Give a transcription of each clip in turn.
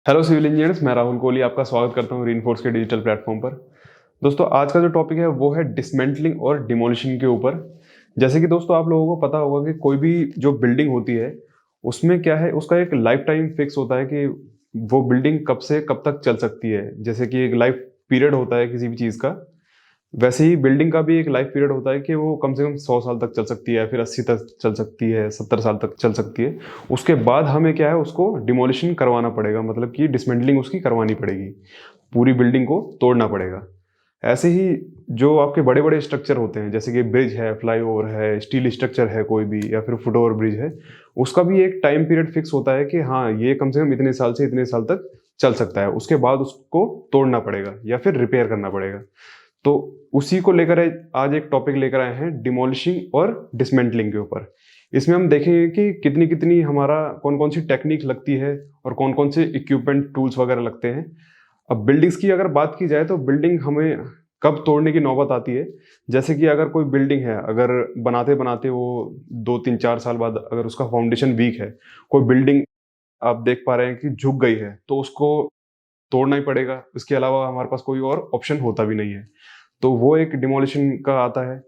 Hello civil engineers, मैं राहुल कोहली आपका स्वागत करता हूं रीइंफोर्स के डिजिटल प्लेटफॉर्म पर। दोस्तों, आज का जो टॉपिक है वो है डिसमेंटलिंग और डिमोलिशन के ऊपर। जैसे कि दोस्तों आप लोगों को पता होगा कि कोई भी जो बिल्डिंग होती है उसमें क्या है, उसका एक लाइफ टाइम फिक्स होता है कि वो बिल्डिंग कब से कब तक चल सकती है। जैसे कि एक लाइफ पीरियड होता है किसी भी चीज़ का, वैसे ही बिल्डिंग का भी एक लाइफ पीरियड होता है कि वो कम से कम 100 साल तक चल सकती है, फिर 80 तक चल सकती है, 70 साल तक चल सकती है। उसके बाद हमें क्या है, उसको डिमोलिशन करवाना पड़ेगा, मतलब कि डिसमेंटलिंग उसकी करवानी पड़ेगी, पूरी बिल्डिंग को तोड़ना पड़ेगा। ऐसे ही जो आपके बड़े बड़े स्ट्रक्चर होते हैं, जैसे कि ब्रिज है, फ्लाईओवर है, स्टील स्ट्रक्चर है कोई भी, या फिर फुट ओवर ब्रिज है, उसका भी एक टाइम पीरियड फिक्स होता है कि हाँ, ये कम से कम इतने साल से इतने साल तक चल सकता है। उसके बाद उसको तोड़ना पड़ेगा या फिर रिपेयर करना पड़ेगा। तो उसी को लेकर आज एक टॉपिक लेकर आए हैं, डिमोलिशिंग और डिसमेंटलिंग के ऊपर। इसमें हम देखेंगे कि कितनी कितनी हमारा कौन कौन सी टेक्निक लगती है और कौन कौन से इक्विपमेंट टूल्स वगैरह लगते हैं। अब बिल्डिंग्स की अगर बात की जाए तो बिल्डिंग हमें कब तोड़ने की नौबत आती है। जैसे कि अगर कोई बिल्डिंग है, अगर बनाते बनाते वो 2 3 4 साल बाद अगर उसका फाउंडेशन वीक है, कोई बिल्डिंग आप देख पा रहे हैं कि झुक गई है, तो उसको तोड़ना ही पड़ेगा। इसके अलावा हमारे पास कोई और ऑप्शन होता भी नहीं है। तो वो एक डिमोलिशन का आता है।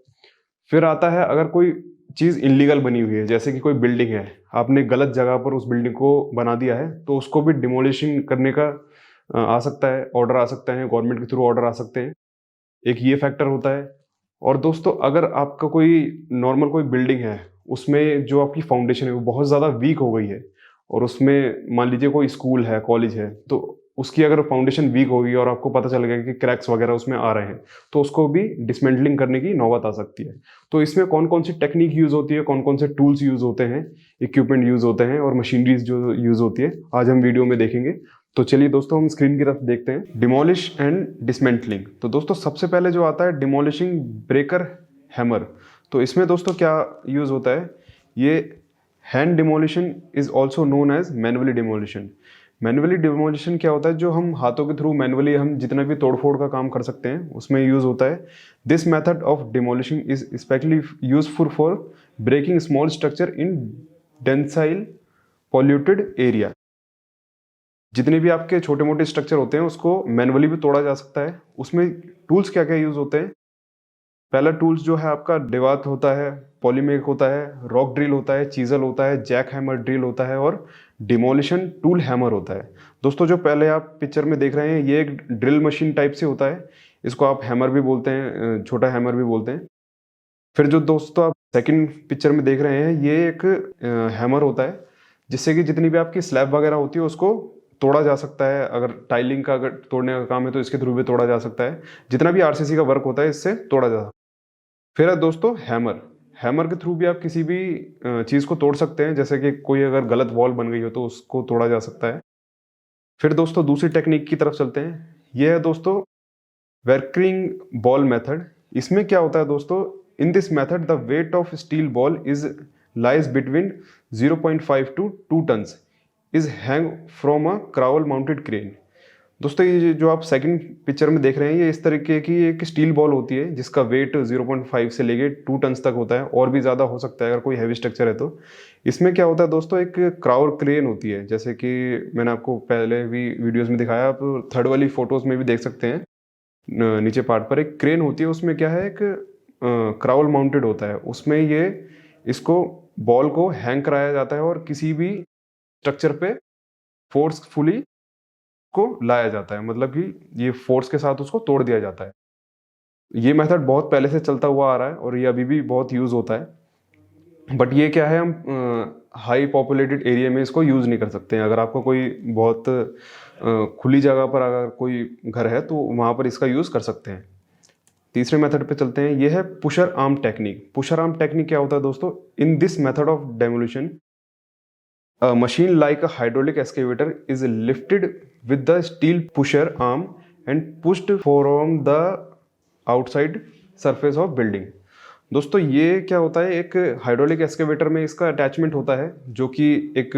फिर आता है अगर कोई चीज़ इल्लीगल बनी हुई है, जैसे कि कोई बिल्डिंग है, आपने गलत जगह पर उस बिल्डिंग को बना दिया है, तो उसको भी डिमोलिशन करने का आ सकता है, ऑर्डर आ सकता है, गवर्नमेंट के थ्रू ऑर्डर आ सकते हैं। एक ये फैक्टर होता है। और दोस्तों, अगर आपका कोई नॉर्मल कोई बिल्डिंग है, उसमें जो आपकी फाउंडेशन है वो बहुत ज़्यादा वीक हो गई है, और उसमें मान लीजिए कोई स्कूल है, कॉलेज है, तो उसकी अगर फाउंडेशन वीक होगी और आपको पता चल गया कि क्रैक्स वगैरह उसमें आ रहे हैं, तो उसको भी डिसमेंटलिंग करने की नौबत आ सकती है। तो इसमें कौन कौन सी टेक्निक यूज़ होती है, कौन कौन से टूल्स यूज़ होते हैं, इक्विपमेंट यूज़ होते हैं और मशीनरीज जो यूज़ होती है, आज हम वीडियो में देखेंगे। तो चलिए दोस्तों, हम स्क्रीन की तरफ देखते हैं, डिमोलिश एंड डिसमेंटलिंग। तो दोस्तों, सबसे पहले जो आता है डिमोलिशिंग ब्रेकर हैमर। तो इसमें दोस्तों क्या यूज़ होता है, ये hand demolition is also known as manually demolition. Manually demolition क्या होता है, जो हम हाथों के थ्रू मैनुअली हम जितना भी तोड़फोड़ का काम कर सकते हैं उसमें यूज होता है। This method of demolishing is specially useful for breaking small structure in densely polluted area. जितने भी आपके छोटे मोटे स्ट्रक्चर होते हैं उसको मैनुअली भी तोड़ा जा सकता है। उसमें टूल्स क्या क्या यूज होते हैं, पहला टूल्स जो है आपका डेवात होता है, पॉलीमेक होता है, रॉक ड्रिल होता है, चीजल होता है, जैक हैमर ड्रिल होता है और डिमोलिशन टूल हैमर होता है। दोस्तों, जो पहले आप पिक्चर में देख रहे हैं ये एक ड्रिल मशीन टाइप से होता है, इसको आप हैमर भी बोलते हैं, छोटा हैमर भी बोलते हैं। फिर जो दोस्तों आप सेकंड पिक्चर में देख रहे हैं ये एक हैमर होता है, जिससे कि जितनी भी आपकी स्लैब वगैरह होती है उसको तोड़ा जा सकता है। अगर टाइलिंग का अगर तोड़ने का काम है तो इसके थ्रू भी तोड़ा जा सकता है। जितना भी आरसीसी का वर्क होता है इससे तोड़ा जा। फिर है दोस्तों हैमर। हैमर के थ्रू भी आप किसी भी चीज़ को तोड़ सकते हैं, जैसे कि कोई अगर गलत वॉल बन गई हो तो उसको तोड़ा जा सकता है। फिर दोस्तों दूसरी टेक्निक की तरफ चलते हैं, ये है दोस्तों वर्किंग बॉल मेथड। इसमें क्या होता है दोस्तों, in this method the weight of steel ball is lies between 0.5 to 2 tons is hang from a crawl mounted crane. दोस्तों, ये जो आप सेकंड पिक्चर में देख रहे हैं ये इस तरीके की एक स्टील बॉल होती है जिसका वेट 0.5 से लेके 2 टन्स तक होता है, और भी ज़्यादा हो सकता है अगर कोई हैवी स्ट्रक्चर है तो। इसमें क्या होता है दोस्तों, एक क्राउल क्रेन होती है, जैसे कि मैंने आपको पहले भी वीडियोस में दिखाया, आप थर्ड वाली फोटोज में भी देख सकते हैं। नीचे पार्ट पर एक क्रेन होती है, उसमें क्या है, एक क्राउल माउंटेड होता है, उसमें ये इसको बॉल को हैंग कराया जाता है और किसी भी स्ट्रक्चर पे फोर्सफुली को लाया जाता है, मतलब कि ये फोर्स के साथ उसको तोड़ दिया जाता है। ये मेथड बहुत पहले से चलता हुआ आ रहा है और ये अभी भी बहुत यूज़ होता है। बट ये क्या है, हम हाई पॉपुलेटेड एरिया में इसको यूज़ नहीं कर सकते हैं। अगर आपको कोई बहुत खुली जगह पर अगर कोई घर है तो वहाँ पर इसका यूज़ कर सकते हैं। तीसरे मेथड पे चलते हैं, ये है pusher arm technique. Pusher arm technique क्या होता है दोस्तों, in this method of demolition a machine like a hydraulic excavator is lifted with the steel pusher arm and pushed from the outside surface of building। दोस्तों, ये क्या होता है, एक हाइड्रोलिक एक्सकेवेटर में इसका अटैचमेंट होता है जो कि एक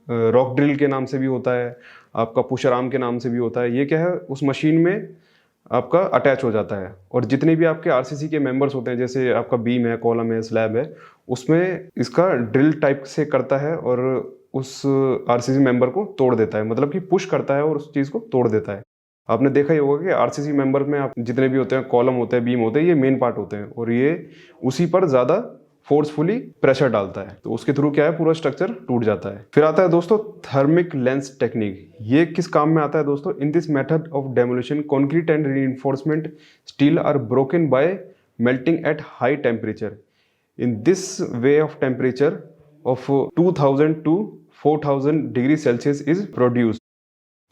रॉक ड्रिल के नाम से भी होता है, आपका पुशर आर्म के नाम से भी होता है। ये क्या है, उस मशीन में आपका अटैच हो जाता है, और जितने भी आपके आरसीसी के मेंबर्स होते हैं, जैसे आपका बीम है, कॉलम है, स्लैब है, उसमें इसका ड्रिल टाइप से करता है और उस आरसीसी मेंबर को तोड़ देता है, मतलब कि पुश करता है और उस चीज़ को तोड़ देता है। आपने देखा ही होगा कि आरसीसी मेंबर में आप जितने भी होते हैं, कॉलम होते हैं, बीम होते हैं, ये मेन पार्ट होते हैं और ये उसी पर ज़्यादा फोर्सफुली प्रेशर डालता है, तो उसके थ्रू क्या है, पूरा स्ट्रक्चर टूट जाता है। फिर आता है दोस्तों थर्मिक लेंस टेक्निक। ये किस काम में आता है दोस्तों? In this method of demolition concrete and reinforcement steel are broken by melting at high temperature. In this way of temperature of 2000 to 4000 degree Celsius is produce.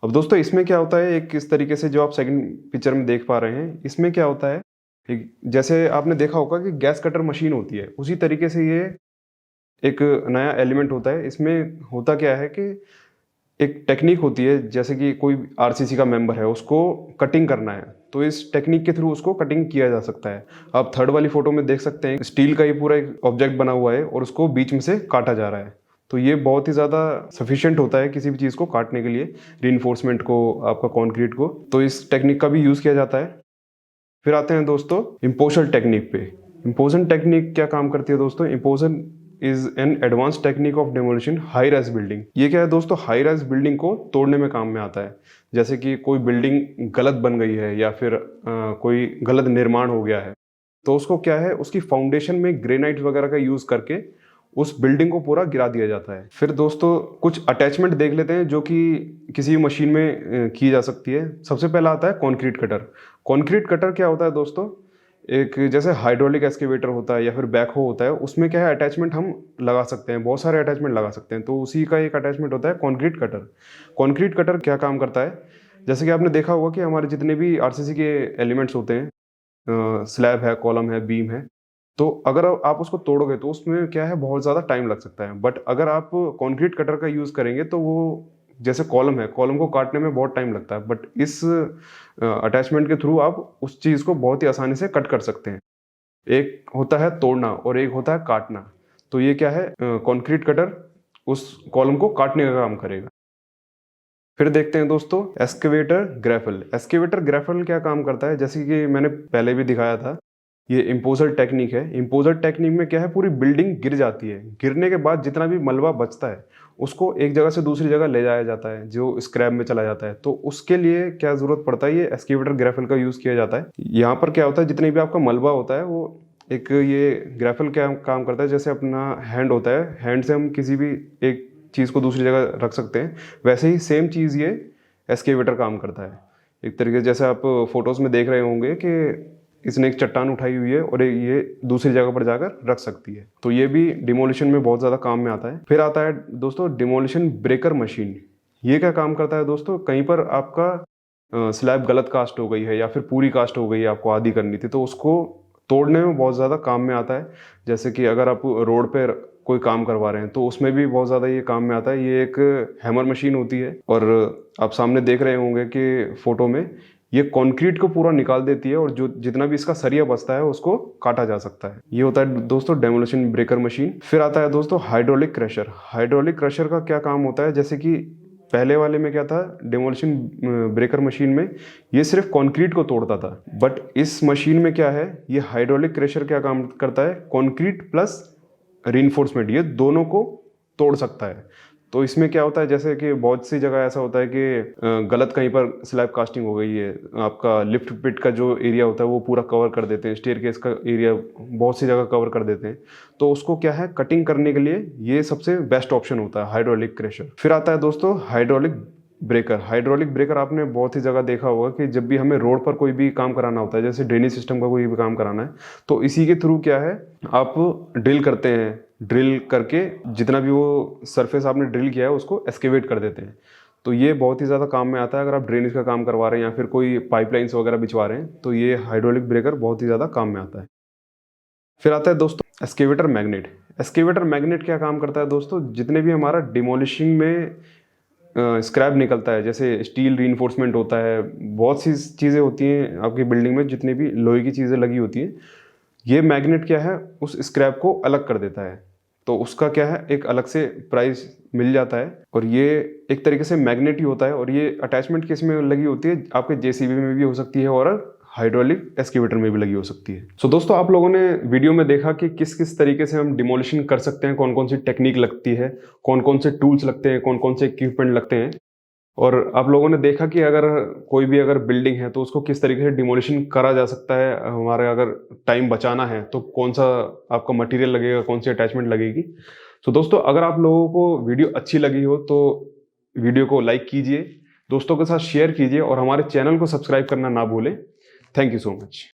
अब दोस्तों इसमें क्या होता है, एक इस तरीके से जो आप सेकंड पिक्चर में देख पा रहे हैं, इसमें क्या होता है, जैसे आपने देखा होगा कि गैस कटर मशीन होती है, उसी तरीके से ये एक नया एलिमेंट होता है। इसमें होता क्या है कि एक टेक्निक होती है, जैसे कि कोई आरसीसी का मेंबर है, उसको कटिंग करना है, तो इस टेक्निक के थ्रू उसको कटिंग किया जा सकता है। आप थर्ड वाली फोटो में देख सकते हैं, स्टील का ये पूरा एक ऑब्जेक्ट बना हुआ है और उसको बीच में से काटा जा रहा है। तो ये बहुत ही ज़्यादा सफिशिएंट होता है किसी भी चीज़ को काटने के लिए, रीइंफोर्समेंट को, आपका कंक्रीट को। तो इस टेक्निक का भी यूज़ किया जाता है। फिर आते हैं दोस्तों इम्पोजन टेक्निक पे। इम्पोजन टेक्निक क्या काम करती है दोस्तों? Implosion is an advance technique of demolition high rise building. ये क्या है दोस्तों? हाई राइज बिल्डिंग को तोड़ने में काम में आता है। जैसे कि कोई बिल्डिंग गलत बन गई है या फिर कोई गलत निर्माण हो गया है, तो उसको क्या है, उसकी फाउंडेशन में ग्रेनाइट वगैरह का यूज करके उस बिल्डिंग को पूरा गिरा दिया जाता है। फिर दोस्तों कुछ अटैचमेंट देख लेते हैं जो कि किसी भी मशीन में की जा सकती है। सबसे पहला आता है कॉन्क्रीट कटर। कॉन्क्रीट कटर क्या होता है दोस्तों? एक जैसे हाइड्रोलिक एक्सकेवेटर होता है या फिर बैकहो होता है, उसमें क्या है, अटैचमेंट हम लगा सकते हैं, बहुत सारे अटैचमेंट लगा सकते हैं। तो उसी का एक अटैचमेंट होता है कॉन्क्रीट कटर। कॉन्क्रीट कटर क्या काम करता है? जैसे कि आपने देखा होगा कि हमारे जितने भी आरसीसी के एलिमेंट्स होते हैं, स्लैब है, कॉलम है, बीम है, तो अगर आप उसको तोड़ोगे तो उसमें क्या है, बहुत ज़्यादा टाइम लग सकता है। बट अगर आप कंक्रीट कटर का यूज़ करेंगे तो वो, जैसे कॉलम है, कॉलम को काटने में बहुत टाइम लगता है, बट इस अटैचमेंट के थ्रू आप उस चीज़ को बहुत ही आसानी से कट कर सकते हैं। एक होता है तोड़ना और एक होता है काटना। तो ये क्या है, कंक्रीट कटर उस कॉलम को काटने का काम करेगा। फिर देखते हैं दोस्तों एस्केवेटर ग्रैफल। एस्केवेटर ग्रैफल क्या काम करता है? जैसे कि मैंने पहले भी दिखाया था, ये इम्पोजर टेक्निक है। इम्पोजर टेक्निक में क्या है, पूरी बिल्डिंग गिर जाती है, गिरने के बाद जितना भी मलबा बचता है उसको एक जगह से दूसरी जगह ले जाया जाता है, जो स्क्रैप में चला जाता है। तो उसके लिए क्या ज़रूरत पड़ता है, ये एस्केवेटर ग्रैफल का यूज़ किया जाता है। यहाँ पर क्या होता है, जितने भी आपका मलबा होता है, वो एक ये ग्रैफल क्या काम करता है, जैसे अपना हैंड होता है, हैंड से हम किसी भी एक चीज़ को दूसरी जगह रख सकते हैं, वैसे ही सेम चीज़ ये एस्केवेटर काम करता है। एक तरीके से जैसे आप फोटोज़ में देख रहे होंगे कि इसने एक चट्टान उठाई हुई है और ये दूसरी जगह पर जाकर रख सकती है। तो ये भी डिमोलिशन में बहुत ज़्यादा काम में आता है। फिर आता है दोस्तों डिमोलिशन ब्रेकर मशीन। ये क्या काम करता है दोस्तों? कहीं पर आपका स्लैब गलत कास्ट हो गई है या फिर पूरी कास्ट हो गई है, आपको आधी करनी थी, तो उसको तोड़ने में बहुत ज़्यादा काम में आता है। जैसे कि अगर आप रोड पर कोई काम करवा रहे हैं तो उसमें भी बहुत ज़्यादा ये काम में आता है। ये एक हैमर मशीन होती है और आप सामने देख रहे होंगे कि फ़ोटो में ये कंक्रीट को पूरा निकाल देती है और जो जितना भी इसका सरिया बचता है उसको काटा जा सकता है। ये होता है दोस्तों डेमोलिशन ब्रेकर मशीन। फिर आता है दोस्तों हाइड्रोलिक क्रशर। हाइड्रोलिक क्रशर का क्या काम होता है? जैसे कि पहले वाले में क्या था, डेमोलिशन ब्रेकर मशीन में ये सिर्फ कंक्रीट को तोड़ता था, बट इस मशीन में क्या है, ये हाइड्रोलिक क्रशर क्या काम करता है, कंक्रीट प्लस रीइंफोर्समेंट, ये दोनों को तोड़ सकता है। तो इसमें क्या होता है, जैसे कि बहुत सी जगह ऐसा होता है कि गलत कहीं पर स्लैब कास्टिंग हो गई है, आपका लिफ्ट पिट का जो एरिया होता है वो पूरा कवर कर देते हैं, स्टेयरकेस का एरिया बहुत सी जगह कवर कर देते हैं, तो उसको क्या है, कटिंग करने के लिए ये सबसे बेस्ट ऑप्शन होता है हाइड्रोलिक क्रशर। फिर आता है दोस्तों हाइड्रोलिक ब्रेकर। हाइड्रोलिक ब्रेकर आपने बहुत ही जगह देखा होगा कि जब भी हमें रोड पर कोई भी काम कराना होता है, जैसे ड्रेनेज सिस्टम का कोई भी काम कराना है, तो इसी के थ्रू क्या है, आप ड्रिल करते हैं, ड्रिल करके जितना भी वो सरफेस आपने ड्रिल किया है उसको एस्केवेट कर देते हैं। तो ये बहुत ही ज़्यादा काम में आता है अगर आप ड्रेनेज का काम करवा रहे हैं या फिर कोई पाइपलाइंस वगैरह बिछवा रहे हैं, तो ये हाइड्रोलिक ब्रेकर बहुत ही ज़्यादा काम में आता है। फिर आता है दोस्तों एस्केवेटर मैग्नेट। एस्केवेटर मैग्नेट क्या काम करता है दोस्तों, जितने भी हमारा डिमोलिशिंग में स्क्रैप निकलता है, जैसे स्टील रीइंफोर्समेंट होता है, बहुत सी चीज़ें होती हैं आपकी बिल्डिंग में, जितनी भी लोहे की चीज़ें लगी होती हैं, ये मैग्नेट क्या है, उस स्क्रैप को अलग कर देता है। तो उसका क्या है, एक अलग से प्राइस मिल जाता है और ये एक तरीके से मैग्नेट ही होता है। और ये अटैचमेंट किस में लगी होती है, आपके जेसीबी में भी हो सकती है और हाइड्रोलिक एक्सकेवेटर में भी लगी हो सकती है। सो दोस्तों, आप लोगों ने वीडियो में देखा कि किस किस तरीके से हम डिमोलिशन कर सकते हैं, कौन कौन सी टेक्निक लगती है, कौन कौन से टूल्स लगते हैं, कौन कौन से इक्विपमेंट लगते हैं। और आप लोगों ने देखा कि अगर कोई भी अगर बिल्डिंग है तो उसको किस तरीके से डिमोलिशन करा जा सकता है। हमारे अगर टाइम बचाना है तो कौन सा आपका मटेरियल लगेगा, कौन सी अटैचमेंट लगेगी। तो दोस्तों, अगर आप लोगों को वीडियो अच्छी लगी हो तो वीडियो को लाइक कीजिए, दोस्तों के साथ शेयर कीजिए और हमारे चैनल को सब्सक्राइब करना ना भूलें। Thank you so much.